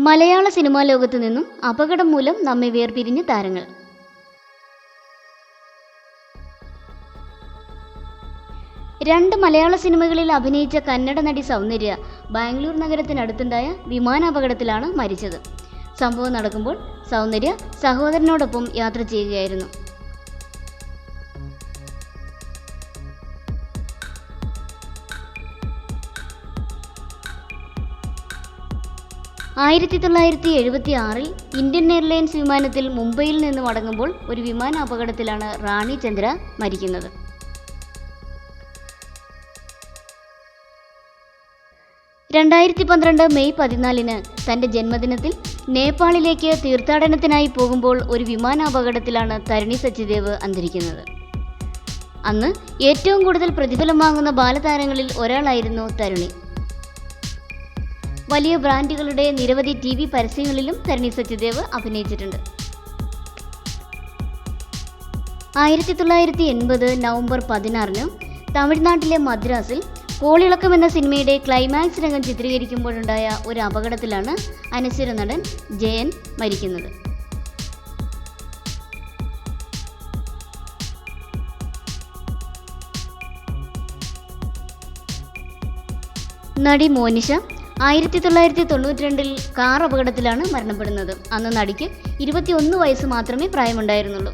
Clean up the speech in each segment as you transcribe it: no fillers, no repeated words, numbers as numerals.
മലയാള cinema ലോകത്തു നിന്നും അപകടം മൂലം നമ്മെ വേർപിരിഞ്ഞ താരങ്ങൾ. രണ്ട് മലയാള സിനിമകളിൽ അഭിനയിച്ച കന്നഡ നടി സൗന്ദര്യ ബാംഗ്ലൂർ നഗരത്തിനടുത്തുണ്ടായ വിമാനാപകടത്തിലാണ് മരിച്ചത്. സംഭവം നടക്കുമ്പോൾ സൗന്ദര്യ സഹോദരനോടൊപ്പം യാത്ര ചെയ്യുകയായിരുന്നു. ആയിരത്തി 1976 ഇന്ത്യൻ എയർലൈൻസ് വിമാനത്തിൽ മുംബൈയിൽ നിന്ന് മടങ്ങുമ്പോൾ ഒരു വിമാനാപകടത്തിലാണ് റാണി ചന്ദ്ര മരിക്കുന്നത്. 2012 മെയ് 14 തൻ്റെ ജന്മദിനത്തിൽ നേപ്പാളിലേക്ക് തീർത്ഥാടനത്തിനായി പോകുമ്പോൾ ഒരു വിമാനാപകടത്തിലാണ് തരുണി സച്ദേവ് അന്തരിക്കുന്നത്. അന്ന് ഏറ്റവും കൂടുതൽ പ്രതിഫലം വാങ്ങുന്ന ബാലതാരങ്ങളിൽ ഒരാളായിരുന്നു തരുണി. വലിയ ബ്രാൻഡുകളുടെ നിരവധി TV പരസ്യങ്ങളിലും തരുണി സച്ദേവ് അഭിനയിച്ചിട്ടുണ്ട്. 1980 നവംബർ 16 തമിഴ്നാട്ടിലെ മദ്രാസിൽ കോളിളക്കം എന്ന സിനിമയുടെ ക്ലൈമാക്സ് രംഗം ചിത്രീകരിക്കുമ്പോഴുണ്ടായ ഒരു അപകടത്തിലാണ് അനശ്വര നടൻ ജയൻ മരിക്കുന്നത്. നടി മോനിഷ 1992 കാർ അപകടത്തിലാണ് മരണപ്പെടുന്നത്. അന്ന് നടിക്ക് 21 വയസ്സ് മാത്രമേ പ്രായമുണ്ടായിരുന്നുള്ളൂ.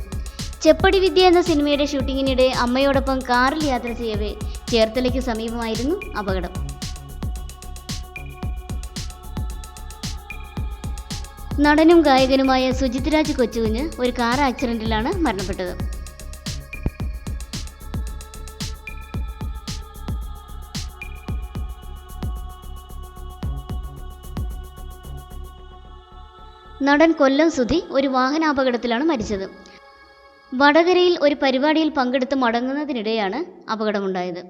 ചെപ്പടി വിദ്യ എന്ന സിനിമയുടെ ഷൂട്ടിങ്ങിനിടെ അമ്മയോടൊപ്പം കാറിൽ യാത്ര ചെയ്യവേ ചേർത്തലയ്ക്ക് സമീപമായിരുന്നു അപകടം. നടനും ഗായകനുമായ സുജിത് രാജ് കൊച്ചുകുഞ്ഞ് ഒരു കാർ ആക്സിഡന്റിലാണ് മരണപ്പെട്ടത്. നടൻ കൊല്ലം സുധി ഒരു വാഹനാപകടത്തിലാണ് മരിച്ചത്. വടകരയിൽ ഒരു പരിപാടിയിൽ പങ്കെടുത്ത് മടങ്ങുന്നതിനിടെയാണ് അപകടമുണ്ടായത്.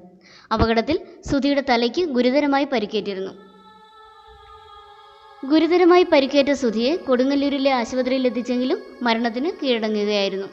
അപകടത്തിൽ സുധിയുടെ തലയ്ക്ക് ഗുരുതരമായി പരിക്കേറ്റിരുന്നു. ഗുരുതരമായി പരിക്കേറ്റ സുധിയെ കൊടുങ്ങല്ലൂരിലെ ആശുപത്രിയിൽ എത്തിച്ചെങ്കിലും മരണത്തിന് കീഴടങ്ങുകയായിരുന്നു.